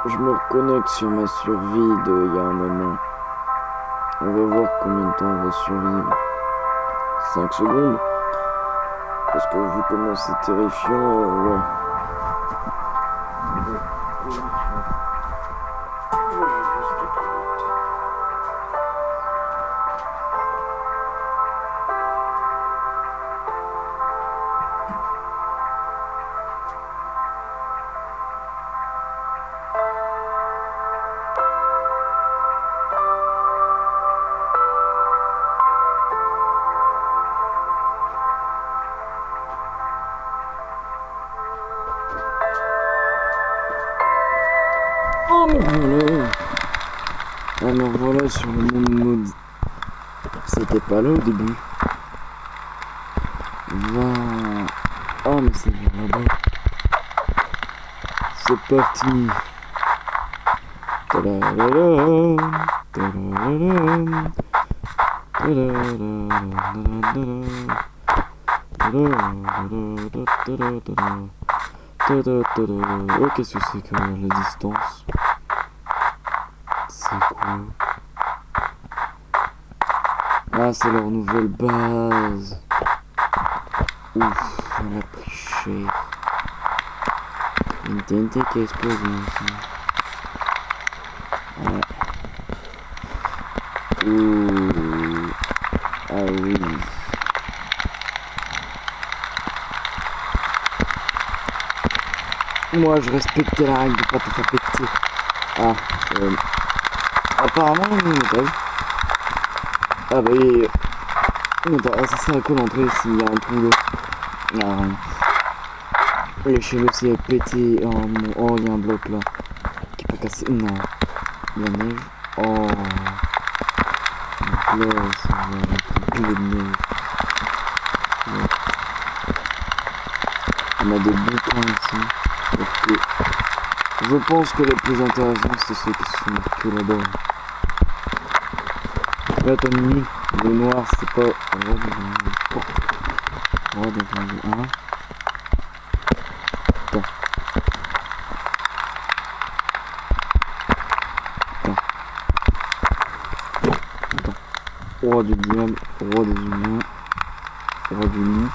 Je me reconnecte sur ma survie de il y a un moment. On va voir combien de temps on va survivre. 5 secondes. Parce que vu comment c'est terrifiant, ouais. Oh mais voilà. Alors voilà sur le monde mode. C'était pas là au début. 20. Oh mais c'est vers là-bas. C'est parti. Tadadadam, tadadadam, tadadadadadadadam, tadadadadadadadadam, tadadadadadadadam. Oh, qu'est-ce que c'est que la distance? C'est quoi? Ah, c'est leur nouvelle base. Ouf, on a pris cher. Une TNT qui a explosé aussi. Ouais. Ouh. Ah oui. Moi, je respectais la règle de pas te faire péter. Ah, apparemment, il y a une étage. Ah bah, attends, ah, ça sert à quoi l'entrée s'il y a un trou là? Ah, rien. L'échelle aussi est pété. Oh, oh, il y a un bloc là. Qui est pas cassé. Non. La neige. Oh. Donc là, ça va être un boulet de neige. Ouais. On a des bouquins ici. Sauf que je pense que les plus intéressants, c'est ceux qui sont marqués là-bas. Là, t'as mis le noir, c'est pas. Oh, donc, hein. Attends. Attends. Roi du diable, roi des humains, roi du lit,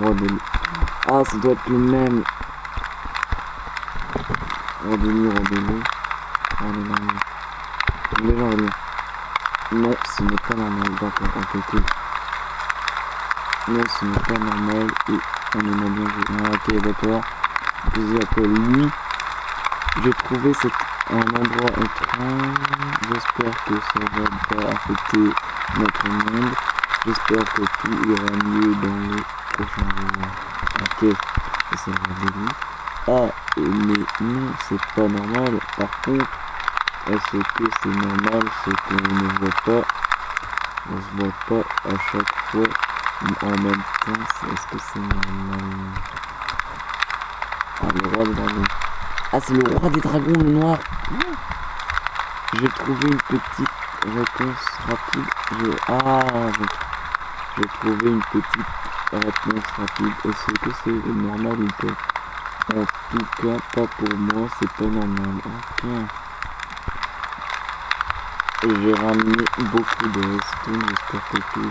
roi de lit. Ah, ça doit être le même. Roi de lit, roi de lit. Roi de lit. Déjà, on va dire. Non, ce n'est pas normal. D'accord, ok. Non, ce n'est pas normal. Et on en a bien vu. Ah, ok, d'accord. Je appelle lui. J'ai trouvé un endroit étrange. J'espère que ça va pas affecter notre monde. J'espère que tout ira mieux dans les prochains jours. Ok, ça va aller. Ah, mais non, c'est pas normal. Par contre, est-ce que c'est normal ce qu'on ne voit pas? On se voit pas à chaque fois en même temps. Est-ce que c'est normal? Ah, le roi des dragons. Ah, c'est le roi des dragons, le noir. J'ai trouvé une petite réponse rapide. J'ai trouvé une petite réponse rapide. Est-ce que c'est normal ou pas? En tout cas, pas pour moi, c'est pas normal. Ok. Et j'ai ramené beaucoup de redstone, j'espère que tout.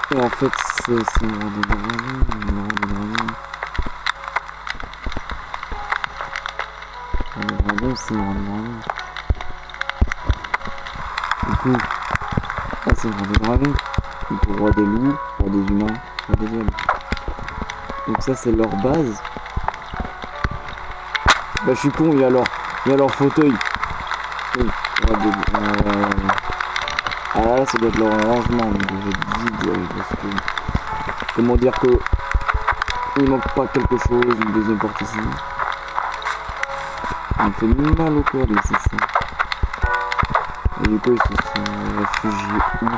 Et en fait, c'est le roi des dragons, le roi des dragons. Le dragon, c'est le roi des dragons. Du coup, ah, c'est le roi des dragons. Du coup, roi des loups, roi des humains, roi des diables. Donc ça, c'est leur base. Bah, je suis con, il y a leur fauteuil. Oui, roi des... Ah là, ça doit être leur arrangement, donc je vais être vide, parce que... Comment dire que... Il manque pas quelque chose, une deuxième porte ici. Ça me fait mal au cœur de laisser ça. Et du coup, ils se sont réfugiés où?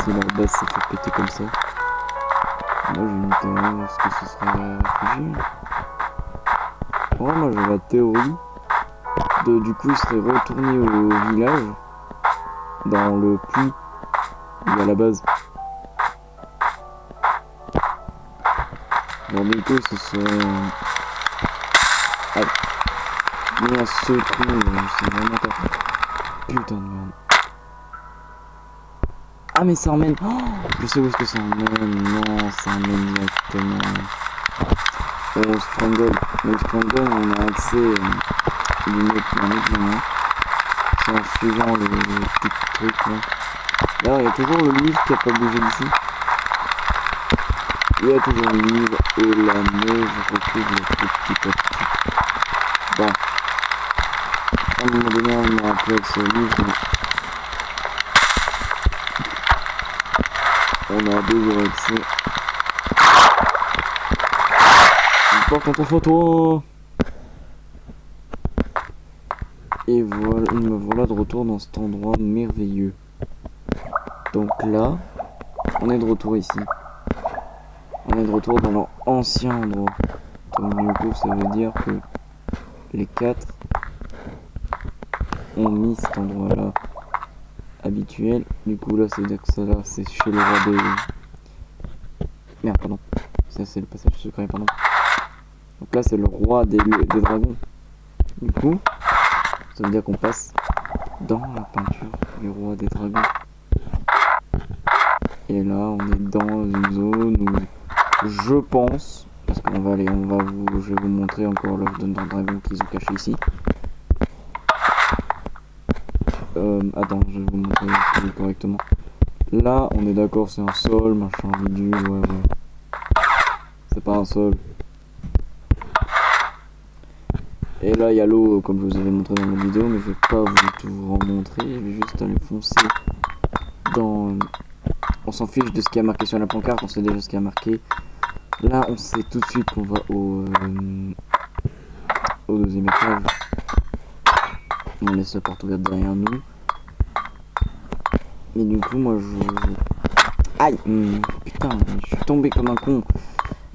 Si leur base s'est fait péter comme ça. Moi, j'ai une théorie, est-ce que ce serait réfugié? Oh, moi, j'ai la théorie. Du coup, ils seraient retournés au village. Dans le puits. Il y a la base. Bon, du coup, ce serait... Ah. Mais à ce trou, c'est vraiment pas... Putain de merde. Ah mais ça emmène... Oh, je sais où est-ce que ça emmène. Non, ça emmène directement... Au Strangle. Mais le Strangle, on a accès d'une autre manière. C'est en suivant le petit truc là. Là, il y a toujours le livre qui a pas bougé d'ici. Il y a toujours le livre et la neige recouvre le truc petit à petit. Bon. À un moment donné, on m'a rappelé avec ce livre. On a toujours accès. Une porte en photo. Et voilà, me voilà de retour dans cet endroit merveilleux. Donc là, on est de retour ici. On est de retour dans leur ancien endroit. Donc du coup, ça veut dire que les 4 ont mis cet endroit-là habituel. Du coup, là, ça veut dire que ça là, c'est chez le roi des... Merde, pardon. Ça, c'est le passage secret, pardon. Donc là, c'est le roi des dragons. Du coup, ça veut dire qu'on passe dans la peinture du roi des dragons. Et là, on est dans une zone où je pense, parce qu'on va aller, je vais vous montrer encore l'œuf d'un dragon qu'ils ont caché ici. Attends, je vais vous montrer correctement. Là, on est d'accord, c'est un sol, machin, bidule, ouais. C'est pas un sol. Et là, il y a l'eau, comme je vous avais montré dans la vidéo, mais je vais pas vous tout remontrer. Je vais juste aller foncer dans... On s'en fiche de ce qui a marqué sur la pancarte, on sait déjà ce qui a marqué. Là, on sait tout de suite qu'on va au deuxième étage. On laisse la porte ouverte derrière nous. Mais du coup, moi, Aïe, putain, je suis tombé comme un con.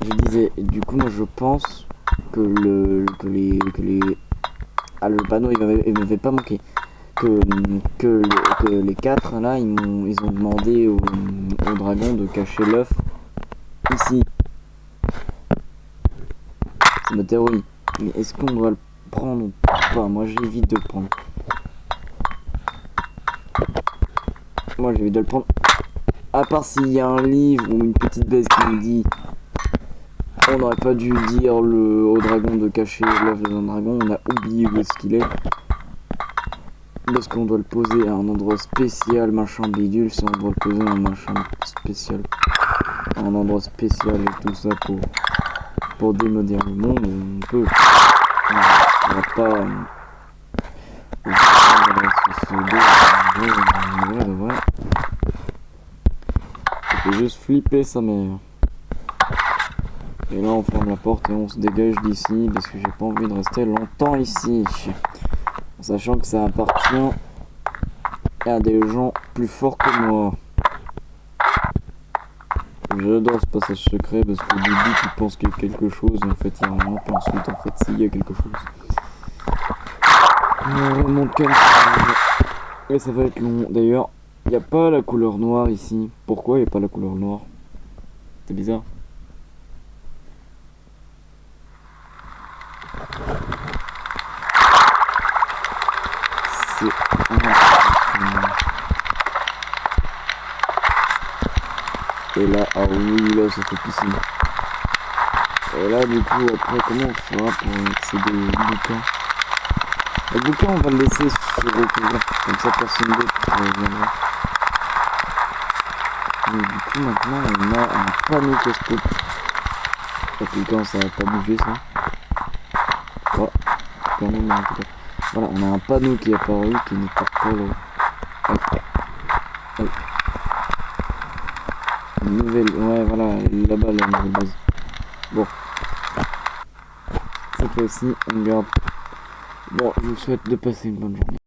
Je disais, du coup, moi, je pense que le panneau, il m'avait pas manqué. Que les 4 là, ils ont demandé au dragon de cacher l'œuf ici. C'est ma théorie. Mais est-ce qu'on va le prendre ou pas? Moi, j'évite de le prendre. Moi, j'évite de le prendre. À part s'il y a un livre ou une petite baisse qui me dit on n'aurait pas dû dire au dragon de cacher l'œuf dans un dragon, on a oublié où est-ce qu'il est. Parce qu'on doit le poser à un endroit spécial, machin bidule, si on doit le poser à un machin spécial. À un endroit spécial et tout ça pour démoder le monde, on peut. On va pas. Ça fait juste flipper sa mère. Et là on ferme la porte et on se dégage d'ici parce que j'ai pas envie de rester longtemps ici. En sachant que ça appartient à des gens plus forts que moi. J'adore ce passage secret parce qu'au début tu penses qu'il y a quelque chose et en fait il y a rien, puis ensuite en fait s'il y a quelque chose. On remonte comme ça. Et ça va être long. D'ailleurs, il n'y a pas la couleur noire ici. Pourquoi il n'y a pas la couleur noire? C'est bizarre. C'est et là, ah oui, là ça fait piscine. Et là du coup après comment on fera pour accéder au bouquin? Le bouquin on va le laisser se recouvrir, comme ça personne d'autre viendra. Mais du coup maintenant on a un panneau casse-tête. Quand ça va pas bouger ça. Oh, quand même un peu. Voilà, on a un panneau qui est apparu qui n'est pas là. Hop. Une nouvelle, ouais voilà, là-bas la nouvelle base. Bon. Cette fois-ci, on garde. Bon, je vous souhaite de passer une bonne journée.